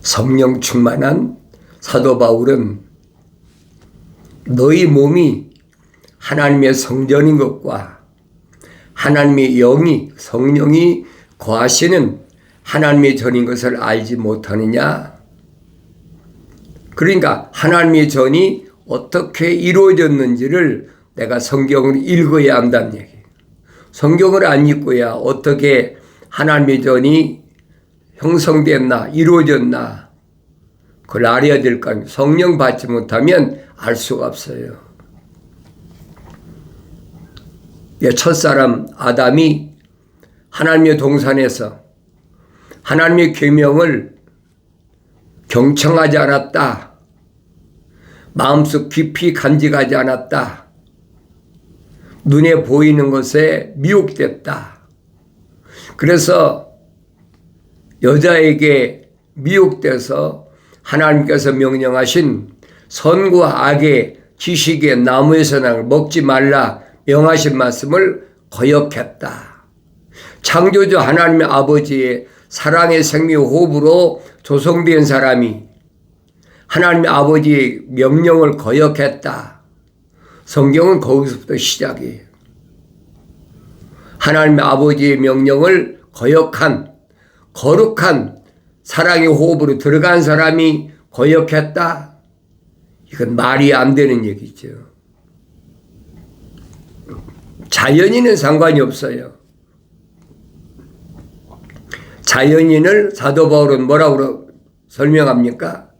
성령 충만한 사도 바울은 너희 몸이 하나님의 성전인 것과 하나님의 영이 성령이 거하시는 하나님의 전인 것을 알지 못하느냐. 그러니까 하나님의 전이 어떻게 이루어졌는지를 내가 성경을 읽어야 한다는 얘기예요. 성경을 안 읽고야 어떻게 하나님의 전이 형성됐나 이루어졌나 그걸 알아야 될 거 아니에요. 성령 받지 못하면 알 수가 없어요. 첫사람 아담이 하나님의 동산에서 하나님의 계명을 경청하지 않았다. 마음속 깊이 간직하지 않았다. 눈에 보이는 것에 미혹됐다. 그래서 여자에게 미혹돼서 하나님께서 명령하신 선과 악의 지식의 나무에서 나를 먹지 말라 명하신 말씀을 거역했다. 창조주 하나님의 아버지의 사랑의 생명 호흡으로 조성된 사람이 하나님의 아버지의 명령을 거역했다. 성경은 거기서부터 시작이에요. 하나님의 아버지의 명령을 거역한 거룩한 사랑의 호흡으로 들어간 사람이 거역했다. 이건 말이 안 되는 얘기죠. 자연인은 상관이 없어요. 자연인을 사도 바울은 뭐라고 설명합니까?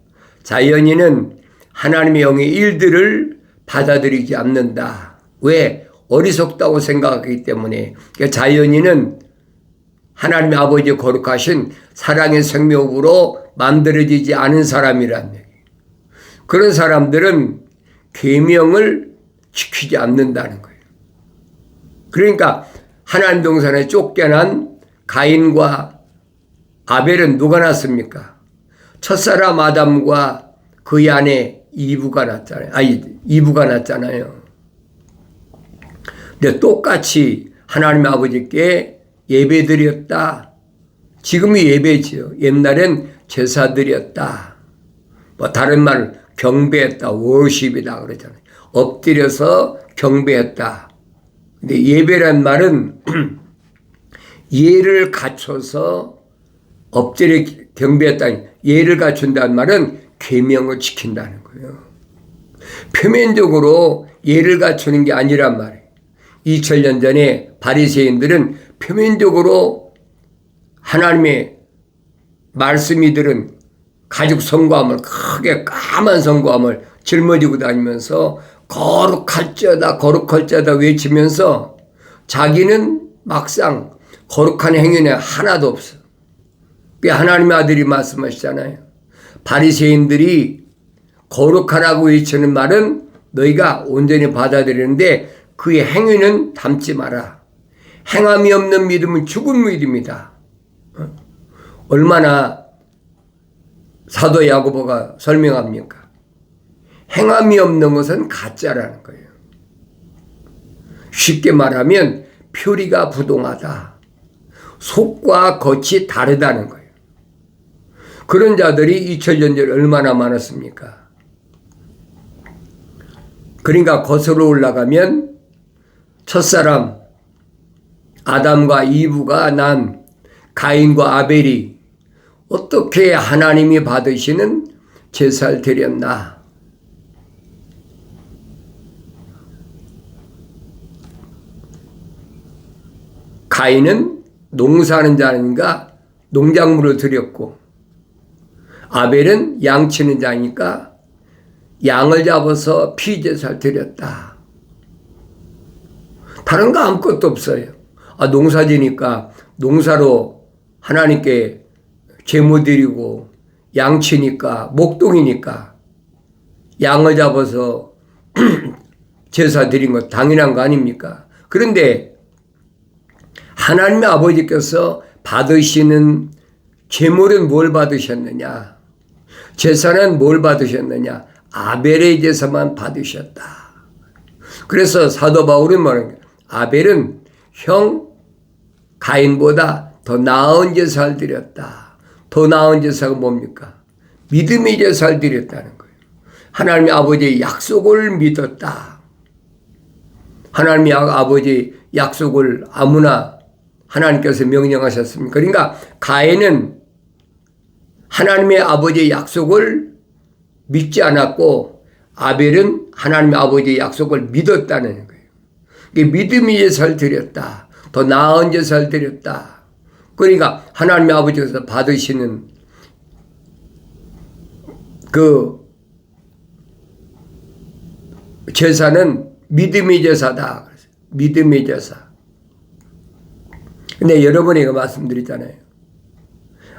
자연인은 하나님의 영의 일들을 받아들이지 않는다. 왜? 어리석다고 생각하기 때문에. 그러니까 자연인은 하나님의 아버지의 거룩하신 사랑의 생명으로 만들어지지 않은 사람이란 얘기예요. 그런 사람들은 계명을 지키지 않는다는 거예요. 그러니까 하나님 동산에 쫓겨난 가인과 아벨은 누가 낳습니까? 첫사람 아담과 그의 아내 이브가 낳잖아요. 근데 똑같이 하나님 아버지께 예배드렸다. 지금이 예배지요. 옛날엔 제사드렸다. 뭐 다른 말 경배했다. 워십이다 그러잖아요. 엎드려서 경배했다. 근데 예배란 말은 예를 갖춰서 엎드려 경배했다. 예를 갖춘다는 말은 계명을 지킨다는 거예요. 표면적으로 예를 갖추는 게 아니란 말이에요. 2000년 전에 바리새인들은 표면적으로 하나님의 말씀이 들은 가죽 성과함을 크게 까만 성과함을 짊어지고 다니면서 거룩할지어다 외치면서 자기는 막상 거룩한 행위는 하나도 없어. 하나님의 아들이 말씀하시잖아요. 바리새인들이 거룩하라고 외치는 말은 너희가 온전히 받아들이는데 그의 행위는 담지 마라. 행함이 없는 믿음은 죽은 믿음이다. 얼마나 사도 야고보가 설명합니까? 행함이 없는 것은 가짜라는 거예요. 쉽게 말하면 표리가 부동하다. 속과 겉이 다르다는 거예요. 그런 자들이 2000년 전에 얼마나 많았습니까? 그러니까 겉으로 올라가면 첫사람 아담과 이브가 난 가인과 아벨이 어떻게 하나님이 받으시는 제사를 드렸나? 가인은 농사하는 자니까 농작물을 드렸고 아벨은 양치는 자니까 양을 잡아서 피제사를 드렸다. 다른 거 아무것도 없어요. 농사지니까 농사로 하나님께 제물 드리고 양치니까 목동이니까 양을 잡아서 제사 드린 거 당연한 거 아닙니까? 그런데 하나님의 아버지께서 받으시는 제물은 뭘 받으셨느냐? 제사는 뭘 받으셨느냐? 아벨의 제사만 받으셨다. 그래서 사도 바울은 말하는 거예요. 아벨은 형 가인보다 더 나은 제사를 드렸다. 더 나은 제사가 뭡니까? 믿음의 제사를 드렸다는 거예요. 하나님의 아버지의 약속을 믿었다. 하나님의 아버지의 약속을 아무나 하나님께서 명령하셨습니까? 그러니까 가인은 하나님의 아버지의 약속을 믿지 않았고 아벨은 하나님의 아버지의 약속을 믿었다는 거예요. 믿음의 제사를 드렸다. 더 나은 제사를 드렸다. 그러니까 하나님의 아버지께서 받으시는 그 제사는 믿음의 제사다. 믿음의 제사. 근데 여러분에게 말씀드렸잖아요.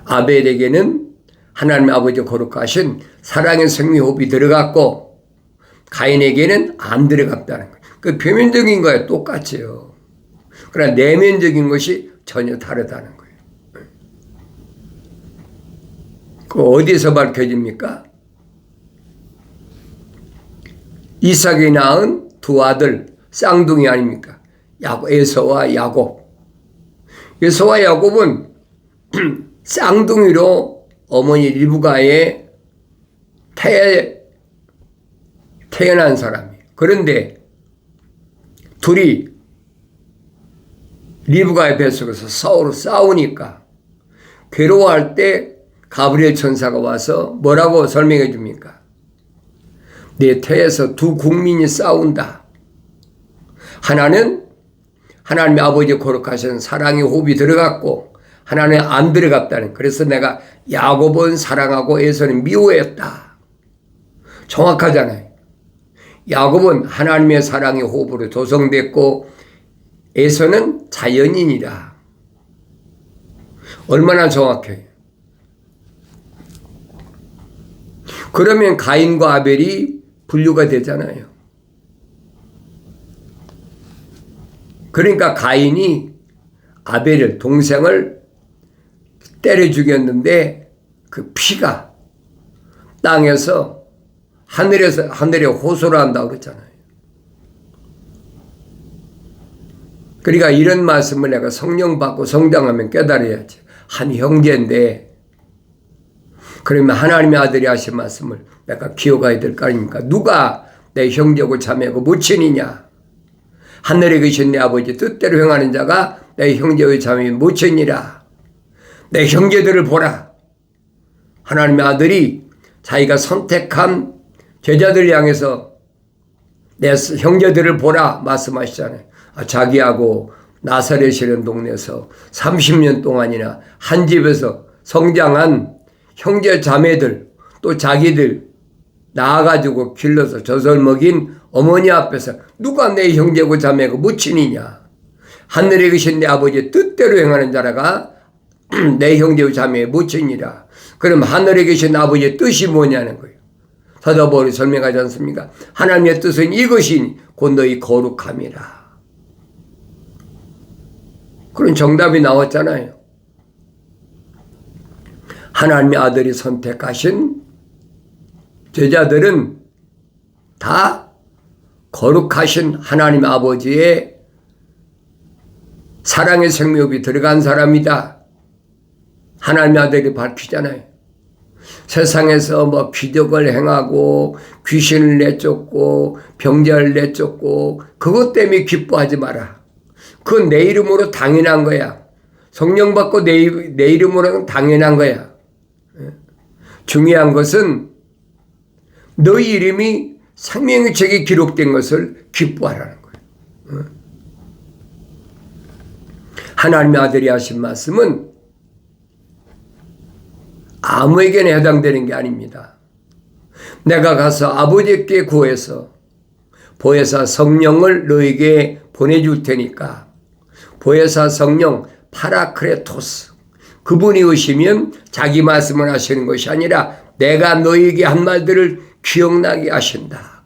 아벨에게는 하나님의 아버지 거룩하신 사랑의 생명호흡이 들어갔고 가인에게는 안 들어갔다는 거예요. 그 표면적인 거에 똑같아요. 그러나 내면적인 것이 전혀 다르다는 거예요. 그 어디서 밝혀집니까? 이삭이 낳은 두 아들 쌍둥이 아닙니까? 에서와 야곱. 에서와 야곱은 쌍둥이로 어머니 리브가에 태어난 사람이에요. 그런데 둘이 리브가의 뱃속에서 서로 싸우니까 괴로워할 때 가브리엘 천사가 와서 뭐라고 설명해 줍니까? 내 태에서 두 국민이 싸운다. 하나는 하나님의 아버지 거룩하신 사랑의 호흡이 들어갔고 하나는 안 들어갔다는. 그래서 내가 야곱은 사랑하고 에서는 미워했다. 정확하잖아요. 야곱은 하나님의 사랑의 호흡으로 조성됐고 에서는 자연인이다. 얼마나 정확해요. 그러면 가인과 아벨이 분류가 되잖아요. 그러니까 가인이 아벨을 동생을 때려 죽였는데 그 피가 땅에서 하늘에 호소를 한다고 그랬잖아요. 그러니까 이런 말씀을 내가 성령 받고 성장하면 깨달아야지. 한 형제인데 그러면 하나님의 아들이 하신 말씀을 내가 기억해야 될 거 아닙니까? 누가 내 형제고 자매고 모친이냐? 하늘에 계신 내 아버지 뜻대로 행하는 자가 내 형제의 자매의 모친이라. 내 형제들을 보라. 하나님의 아들이 자기가 선택한 제자들 향해서 내 형제들을 보라 말씀하시잖아요. 자기하고 나사렛이라는 동네에서 30년 동안이나 한 집에서 성장한 형제 자매들 또 자기들 낳아가지고 길러서 젖을 먹인 어머니 앞에서 누가 내 형제고 자매고 모친이냐. 하늘에 계신 내 아버지의 뜻대로 행하는 자라가 내 형제고 자매의 모친이라. 그럼 하늘에 계신 아버지의 뜻이 뭐냐는 거예요. 사도 바울이 설명하지 않습니까? 하나님의 뜻은 이것이 곧 너희 거룩함이라. 그런 정답이 나왔잖아요. 하나님의 아들이 선택하신 제자들은 다 거룩하신 하나님 아버지의 사랑의 생명이 들어간 사람이다. 하나님의 아들이 밝히잖아요. 세상에서 뭐 기적을 행하고 귀신을 내쫓고 병자를 내쫓고 그것 때문에 기뻐하지 마라. 그건 내 이름으로 당연한 거야. 성령 받고 내 이름으로는 당연한 거야. 중요한 것은 너희 이름이 생명의 책에 기록된 것을 기뻐하라는 거예요. 하나님의 아들이 하신 말씀은 아무에게나 해당되는 게 아닙니다. 내가 가서 아버지께 구해서 보혜사 성령을 너에게 보내줄 테니까 보혜사 성령 파라크레토스 그분이 오시면 자기 말씀을 하시는 것이 아니라 내가 너에게 한 말들을 기억나게 하신다.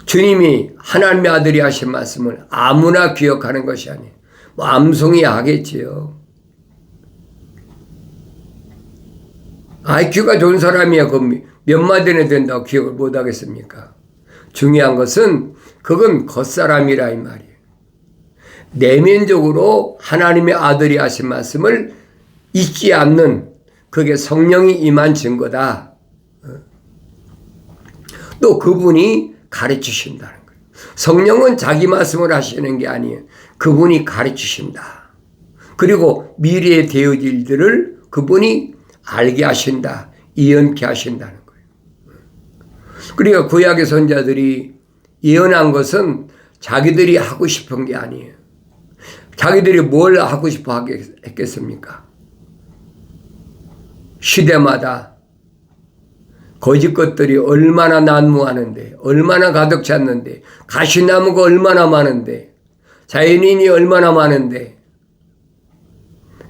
주님이 하나님의 아들이 하신 말씀을 아무나 기억하는 것이 아니에요. 뭐 암송이 하겠지요. IQ가 좋은 사람이야 그 몇 마디나 된다고 기억을 못 하겠습니까? 중요한 것은 그건 겉사람이라 이 말이에요. 내면적으로 하나님의 아들이 하신 말씀을 잊지 않는 그게 성령이 임한 증거다. 또 그분이 가르치신다는 거예요. 성령은 자기 말씀을 하시는 게 아니에요. 그분이 가르치신다. 그리고 미래에 되어질 일들을 그분이 알게 하신다. 예언케 하신다는 거예요. 그러니까 구약의 선자들이 예언한 것은 자기들이 하고 싶은 게 아니에요. 자기들이 뭘 하고 싶어 했겠습니까? 시대마다 거짓 것들이 얼마나 난무하는데, 얼마나 가득 찼는데, 가시나무가 얼마나 많은데, 자연인이 얼마나 많은데,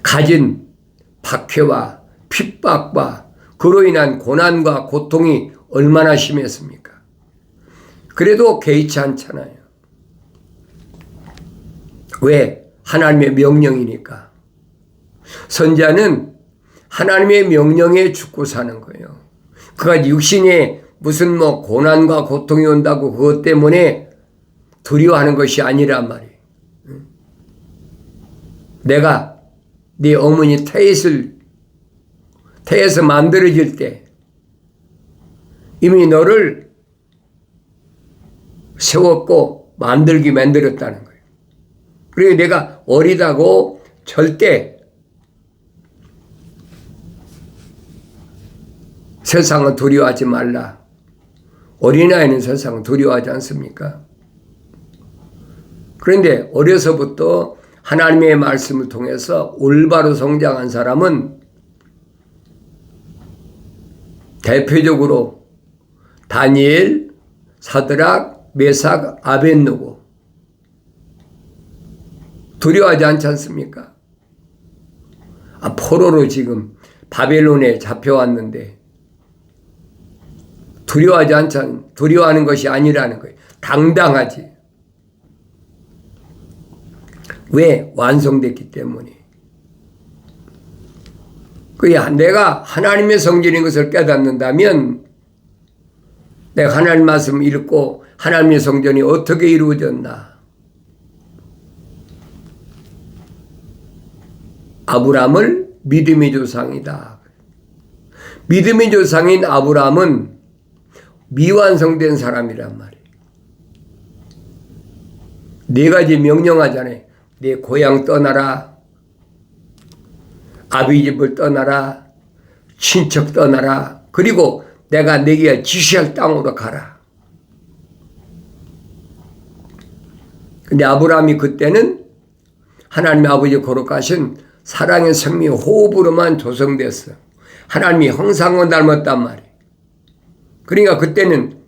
가진 박해와 핍박과 그로 인한 고난과 고통이 얼마나 심했습니까? 그래도 개의치 않잖아요. 왜? 하나님의 명령이니까. 선자는 하나님의 명령에 죽고 사는 거예요. 그가 육신에 무슨 고난과 고통이 온다고 그것 때문에 두려워하는 것이 아니란 말이에요. 내가 네 어머니 태에서 만들어질 때 이미 너를 세웠고 만들었다는 거예요. 그리고 내가 어리다고 절대 세상은 두려워하지 말라. 어린아이는 세상은 두려워하지 않습니까? 그런데 어려서부터 하나님의 말씀을 통해서 올바로 성장한 사람은 대표적으로 다니엘, 사드락, 메삭, 아벳느고 두려워하지 않지 않습니까? 포로로 지금 바벨론에 잡혀왔는데 두려워하는 것이 아니라는 거예요. 당당하지. 왜? 완성됐기 때문에. 내가 하나님의 성전인 것을 깨닫는다면 내가 하나님 말씀을 읽고 하나님의 성전이 어떻게 이루어졌나. 아브라함을 믿음의 조상이다. 믿음의 조상인 아브라함은 미완성된 사람이란 말이에요. 네 가지 명령하잖아요. 네 고향 떠나라. 아비 집을 떠나라. 친척 떠나라. 그리고 내가 네게 지시할 땅으로 가라. 근데 아브라함이 그때는 하나님 아버지 거룩하신 사랑의 생명 호흡으로만 조성됐어. 하나님이 형상을 닮았단 말이에요. 그러니까 그때는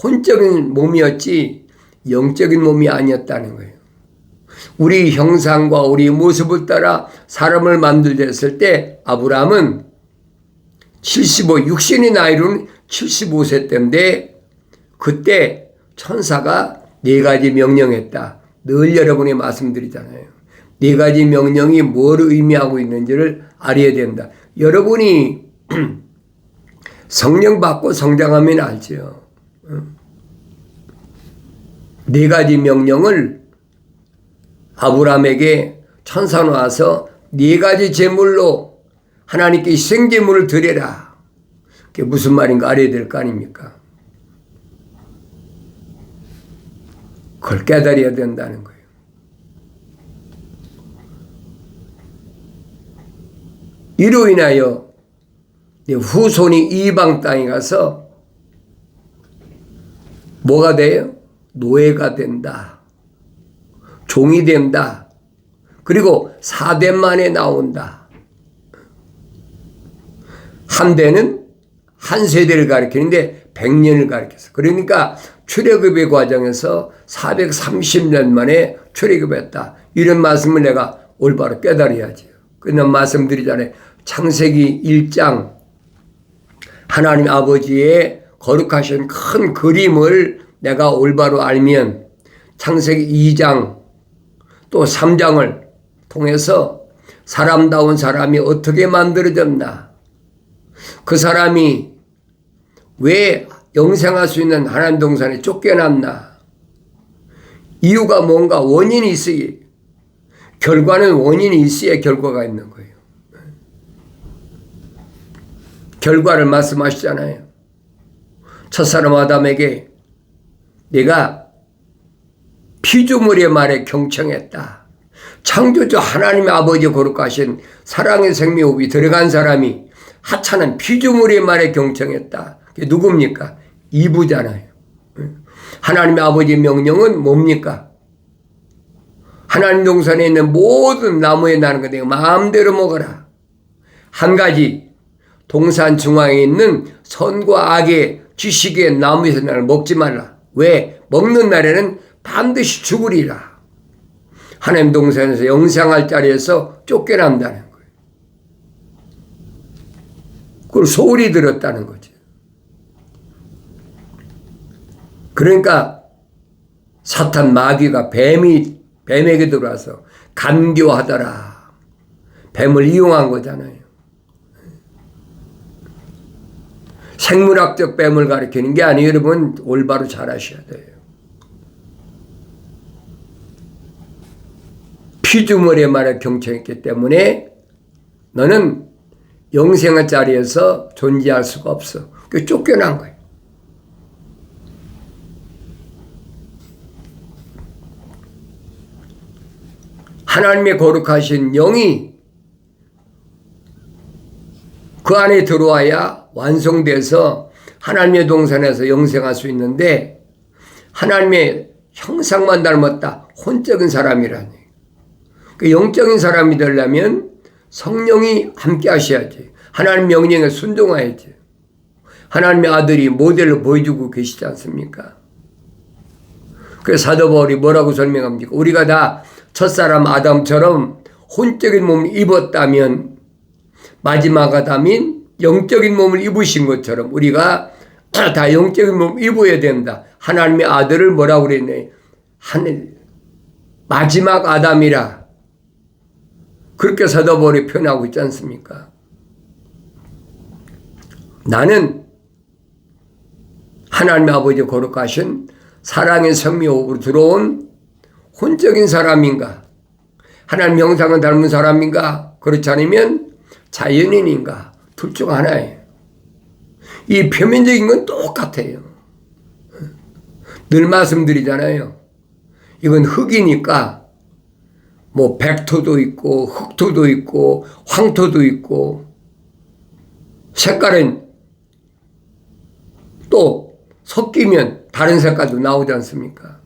혼적인 몸이었지 영적인 몸이 아니었다는 거예요. 우리 형상과 우리 모습을 따라 사람을 만들었을 때 아브라함은 육신의 나이로는 75세 때인데 그때 천사가 네 가지 명령했다. 늘 여러분이 말씀드리잖아요. 네 가지 명령이 뭘 의미하고 있는지를 알아야 된다. 여러분이 성령 받고 성장하면 알죠. 네 가지 명령을 아브라함에게 천사가 와서 네 가지 제물로 하나님께 희생제물을 드려라. 그게 무슨 말인가 알아야 될 거 아닙니까? 그걸 깨달아야 된다는 거예요. 이로 인하여 내 후손이 이방 땅에 가서 뭐가 돼요? 노예가 된다. 종이 된다. 그리고 4대 만에 나온다. 한 대는 한 세대를 가리키는데 100년을 가리켰어. 그러니까 출애굽의 과정에서 430년 만에 출애굽했다. 이런 말씀을 내가 올바로 깨달아야지. 그런 말씀드리잖아요. 창세기 1장 하나님 아버지의 거룩하신 큰 그림을 내가 올바로 알면 창세기 2장 또 3장을 통해서 사람다운 사람이 어떻게 만들어졌나, 그 사람이 왜 영생할 수 있는 하나님 동산에 쫓겨났나, 이유가 뭔가 원인이 있어야, 결과는 원인이 있어야 결과가 있는 거예요. 결과를 말씀하시잖아요. 첫사람 아담에게 네가 피조물의 말에 경청했다. 창조주 하나님의 아버지 거룩하신 사랑의 생명호흡이 들어간 사람이 하찮은 피조물의 말에 경청했다. 그게 누굽니까? 이브잖아요. 하나님의 아버지의 명령은 뭡니까? 하나님 동산에 있는 모든 나무에 나는 거 내가 마음대로 먹어라. 한 가지 동산 중앙에 있는 선과 악의 지식의 나무에서 나를 먹지 말라. 왜? 먹는 날에는 반드시 죽으리라. 하나님 동산에서 영생할 자리에서 쫓겨난다는 거예요. 그걸 소홀히 들었다는 거죠. 그러니까 사탄 마귀가 뱀에게 들어와서 간교하더라. 뱀을 이용한 거잖아요. 생물학적 뱀을 가리키는 게 아니에요. 여러분 올바로 잘 아셔야 돼요. 피조물의 말에 경청했기 때문에 너는 영생의 자리에서 존재할 수가 없어. 그 쫓겨난 거예요. 하나님의 거룩하신 영이 그 안에 들어와야 완성돼서 하나님의 동산에서 영생할 수 있는데 하나님의 형상만 닮았다. 혼적인 사람이라니. 그 영적인 사람이 되려면 성령이 함께 하셔야지. 하나님 명령에 순종해야지. 하나님의 아들이 모델로 보여주고 계시지 않습니까? 그래서 사도 바울이 뭐라고 설명합니까? 우리가 다 첫사람 아담처럼 혼적인 몸을 입었다면 마지막 아담인 영적인 몸을 입으신 것처럼 우리가 다 영적인 몸을 입어야 된다. 하나님의 아들을 뭐라고 그랬네? 마지막 아담이라. 그렇게 사도 바울이 표현하고 있지 않습니까? 나는 하나님의 아버지 거룩하신 사랑의 생명호흡으로 들어온 혼적인 사람인가? 하나님 형상을 닮은 사람인가? 그렇지 않으면 자연인인가? 둘 중 하나예요. 이 표면적인 건 똑같아요. 늘 말씀드리잖아요. 이건 흙이니까 뭐 백토도 있고 흑토도 있고 황토도 있고 색깔은 또 섞이면 다른 색깔도 나오지 않습니까?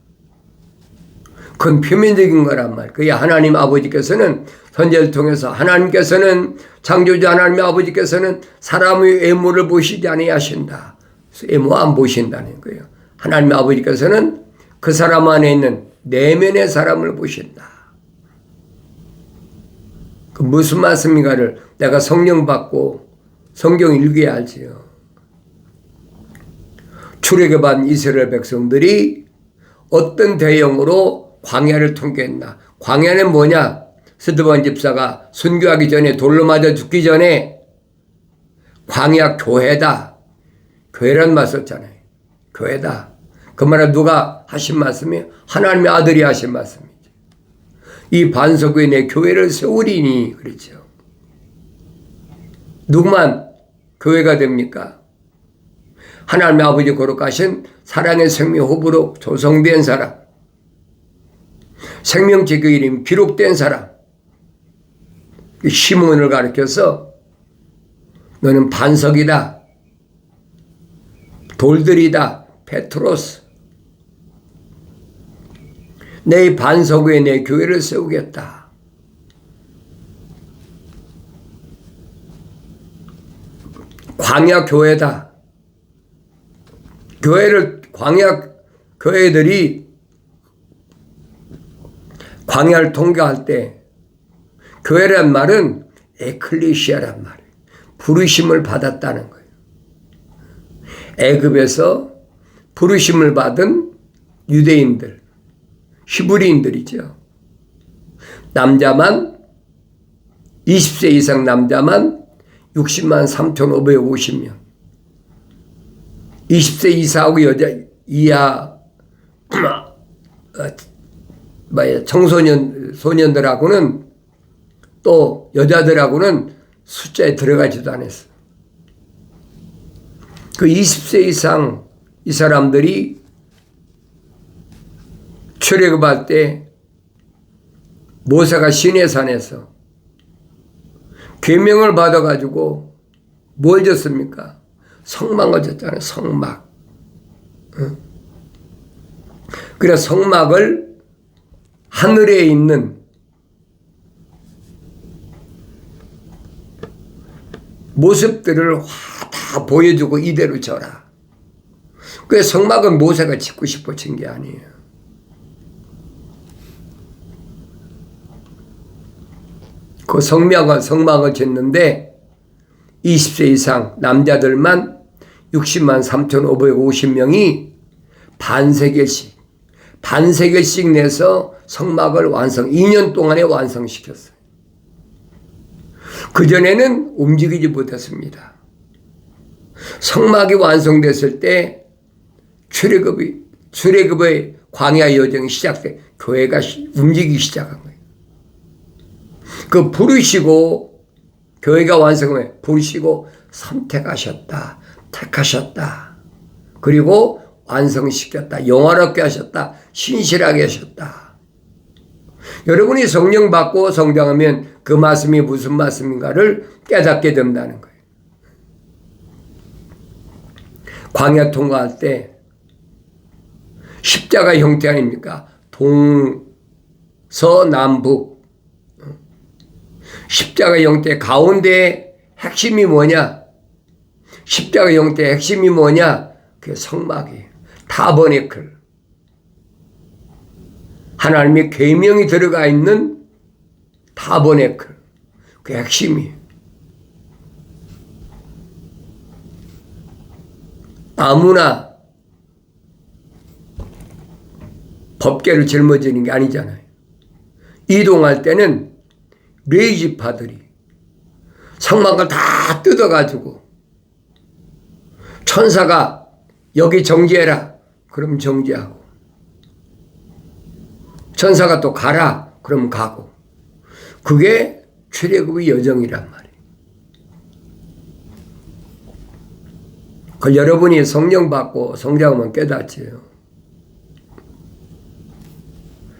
그건 표면적인 거란 말. 그게 하나님 아버지께서는 선지자를 통해서 하나님께서는 창조주 하나님의 아버지께서는 사람의 외모를 보시지 아니하신다. 외모 안 보신다는 거예요. 하나님의 아버지께서는 그 사람 안에 있는 내면의 사람을 보신다. 그 무슨 말씀인가를 내가 성령 받고 성경 읽어야 알지요. 출애굽한 이스라엘 백성들이 어떤 대형으로 광야를 통과했나? 광야는 뭐냐? 스데반 집사가 순교하기 전에 돌로 맞아 죽기 전에 광야 교회다. 교회란 말 썼잖아요. 교회다. 그 말은 누가 하신 말씀이에요? 하나님의 아들이 하신 말씀이죠. 이 반석 위에 내 교회를 세우리니 그렇죠. 누구만 교회가 됩니까? 하나님의 아버지 거룩하신 사랑의 생명호흡으로 조성된 사람, 생명체 그 이름 기록된 사람, 시몬을 가리켜서 너는 반석이다, 돌들이다, 페트로스, 내 반석 위에 내 교회를 세우겠다. 광야 교회다. 광야 교회들이 광야를 통과할 때 교회란 말은 에클레시아란 말이에요. 부르심을 받았다는 거예요. 애굽에서 부르심을 받은 유대인들, 히브리인들이죠. 남자만 20세 이상 남자만 60만 3,550명. 20세 이상하고 여자 이하 청소년 소년들하고는 또 여자들하고는 숫자에 들어가지도 않았어. 그 20세 이상 이 사람들이 출애굽할 때 모세가 시내산에서 계명을 받아가지고 뭘 줬습니까? 성막을 줬잖아요. 성막. 그래서 성막을 하늘에 있는 모습들을 다 보여주고 이대로 져라. 그 성막은 모세가 짓고 싶어 진 게 아니에요. 그 성막을 짓는데 20세 이상 남자들만 60만 3,550명이 반세겔씩 내서 성막을 2년 동안에 완성시켰어요. 그전에는 움직이지 못했습니다. 성막이 완성됐을 때 출애굽의 광야 여정이 시작돼 교회가 움직이기 시작한 거예요. 그 부르시고 교회가 완성해 부르시고 선택하셨다. 택하셨다. 그리고 완성시켰다. 영화롭게 하셨다. 신실하게 하셨다. 여러분이 성령 받고 성장하면 그 말씀이 무슨 말씀인가를 깨닫게 된다는 거예요. 광야 통과할 때 십자가 형태 아닙니까? 동서남북 십자가 형태 가운데 핵심이 뭐냐? 십자가 형태의 핵심이 뭐냐? 그게 성막이에요. 타버네클. 하나님의 계명이 들어가 있는 타버네클. 그게 핵심이에요. 아무나 법궤를 짊어지는 게 아니잖아요. 이동할 때는 레이지파들이 성막을 다 뜯어가지고 천사가 여기 정지해라. 그럼 정지하고 천사가 또 가라. 그럼 가고 그게 출애굽의 여정이란 말이에요. 그 여러분이 성령 받고 성장하면 깨닫지요.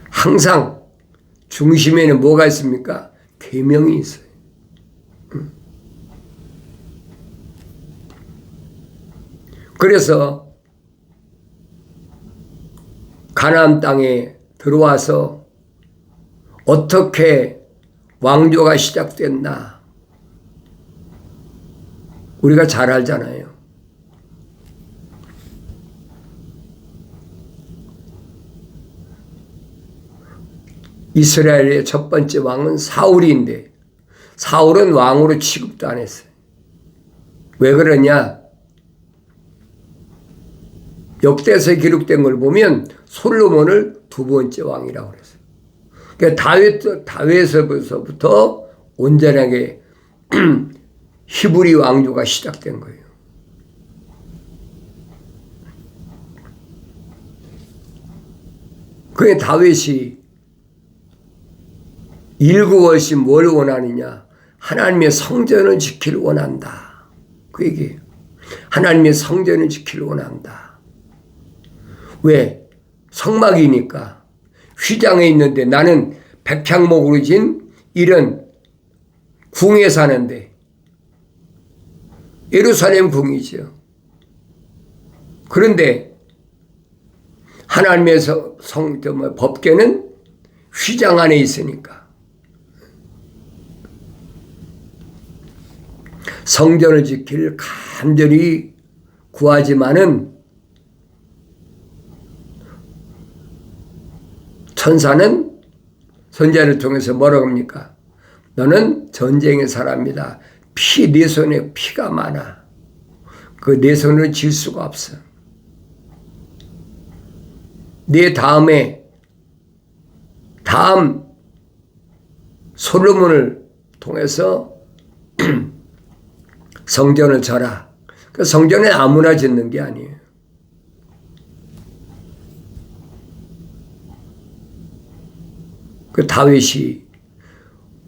항상 중심에는 뭐가 있습니까? 계명이 있어요. 그래서 가나안 땅에 들어와서 어떻게 왕조가 시작됐나 우리가 잘 알잖아요. 이스라엘의 첫 번째 왕은 사울인데 사울은 왕으로 취급도 안 했어요. 왜 그러냐? 역대서에 기록된 걸 보면 솔로몬을 두 번째 왕이라고 그랬어요. 그러니까 다윗에서부터 온전하게 히브리 왕조가 시작된 거예요. 그게 다윗이 일구월신 뭘 원하느냐? 하나님의 성전을 지키를 원한다. 그 얘기예요. 하나님의 성전을 지키를 원한다. 왜? 성막이니까. 휘장에 있는데 나는 백향목으로 진 이런 궁에 사는데 예루살렘 궁이죠. 그런데 하나님의 법궤는 휘장 안에 있으니까 성전을 지키를 간절히 구하지만은 천사는 선지자를 통해서 뭐라고 합니까? 너는 전쟁의 사람이다. 네 손에 피가 많아. 그 내 손으로 질 수가 없어. 네 다음 솔로몬을 통해서 성전을 져라. 그 성전에 아무나 짓는 게 아니에요. 그 다윗이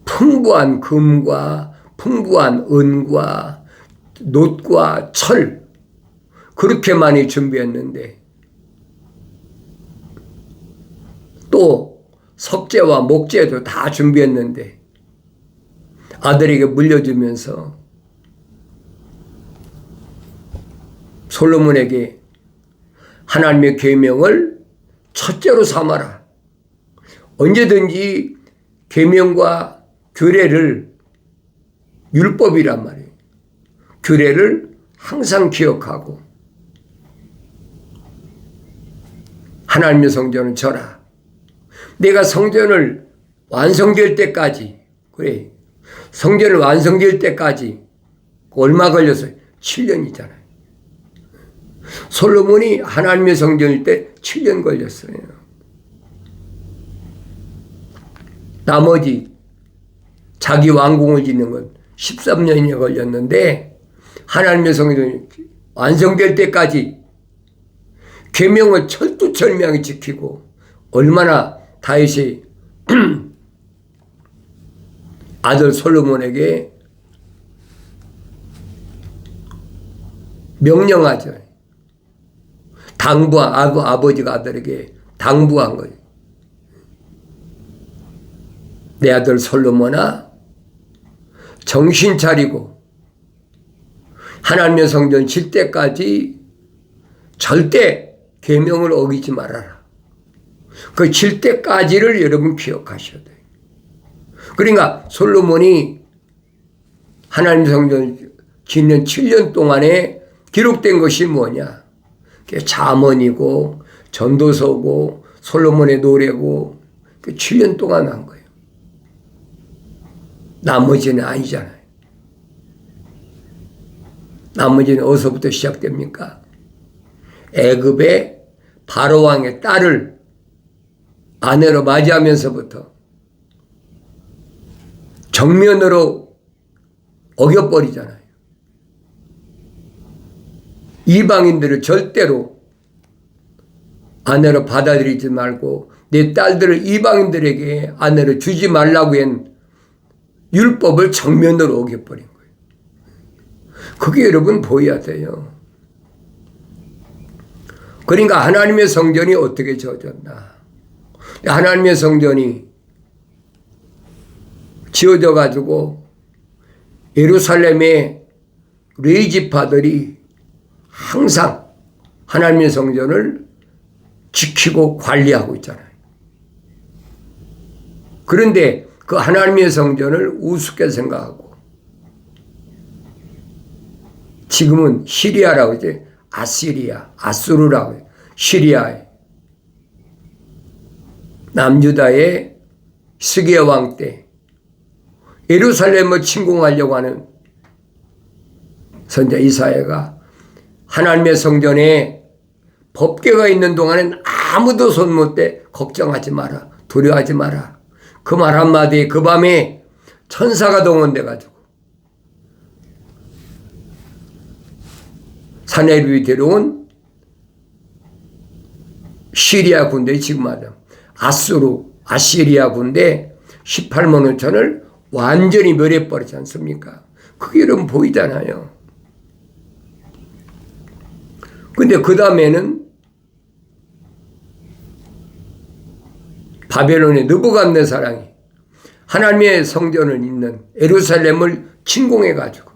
풍부한 금과 풍부한 은과 놋과 철 그렇게 많이 준비했는데 또 석재와 목재도 다 준비했는데 아들에게 물려주면서 솔로몬에게 하나님의 계명을 첫째로 삼아라. 언제든지 계명과 규례를, 율법이란 말이에요. 규례를 항상 기억하고 하나님의 성전을 져라. 내가 성전을 완성될 때까지, 그래, 성전을 완성될 때까지 얼마 걸렸어요? 7년이잖아요. 솔로몬이 하나님의 성전일 때 7년 걸렸어요. 나머지 자기 왕궁을 짓는 건 13년이 걸렸는데 하나님의 성전이 완성될 때까지 계명을 철두철미하게 지키고 얼마나 다윗이 아들 솔로몬에게 명령하죠. 당부한 아버지가 아들에게 당부한 거예요. 내 아들 솔로몬아, 정신 차리고 하나님의 성전 질 때까지 절대 계명을 어기지 말아라. 그 질 때까지를 여러분 기억하셔야 돼요. 그러니까 솔로몬이 하나님 성전 짓는 7년 동안에 기록된 것이 뭐냐? 잠언이고 전도서고 솔로몬의 노래고 그 7년 동안 한 거예요. 나머지는 아니잖아요. 나머지는 어디서부터 시작됩니까? 애굽의 바로 왕의 딸을 아내로 맞이하면서부터 정면으로 어겨버리잖아요. 이방인들을 절대로 아내로 받아들이지 말고 내 딸들을 이방인들에게 아내로 주지 말라고 한 율법을 정면으로 어겨버린 거예요. 그게 여러분 보여야 돼요. 그러니까 하나님의 성전이 어떻게 지어졌나. 하나님의 성전이 지어져 가지고 예루살렘의 레위지파들이 항상 하나님의 성전을 지키고 관리하고 있잖아요. 그런데 그 하나님의 성전을 우습게 생각하고 지금은 시리아라고 이제 아시리아, 아수르라고 해요. 시리아에 남유다의 스기야 왕 때 예루살렘을 침공하려고 하는 선자 이사야가 하나님의 성전에 법궤가 있는 동안엔 아무도 손 못 대 걱정하지 마라. 두려워하지 마라. 그 말 한마디에 그 밤에 천사가 동원돼 가지고 사내립이 데려온 시리아 군대, 지금 말하면 아시리아 군대 18만 5천을 완전히 멸해버리지 않습니까? 그게 여러분 보이잖아요. 근데 그 다음에는 바벨론의 느부갓네살이 하나님의 성전을 있는 예루살렘을 침공해가지고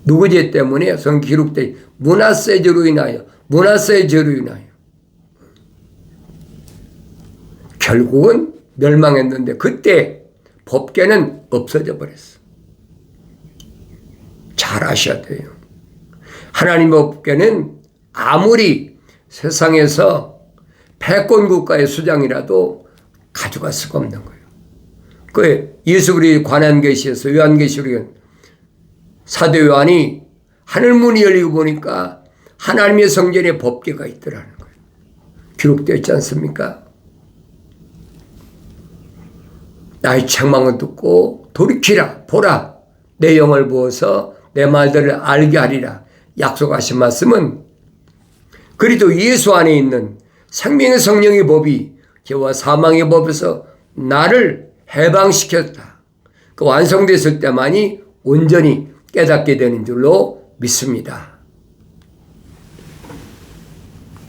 누구 죄 때문에 성 기록돼 므낫세 죄로 인하여 결국은 멸망했는데 그때 법궤는 없어져 버렸어. 잘 아셔야 돼요. 하나님의 법궤는 아무리 세상에서 패권 국가의 수장이라도 가져갈 수가 없는 거예요. 그 예수그리스도의 관한계시에서 요한계시록에 사도 요한이 하늘문이 열리고 보니까 하나님의 성전에 법궤가 있더라는 거예요. 기록되어 있지 않습니까? 나의 책망을 듣고 돌이키라, 보라, 내 영을 부어서 내 말들을 알게 하리라 약속하신 말씀은 그리스도 예수 안에 있는 생명의 성령의 법이 죄와 사망의 법에서 나를 해방시켰다. 그 완성됐을 때만이 온전히 깨닫게 되는 줄로 믿습니다.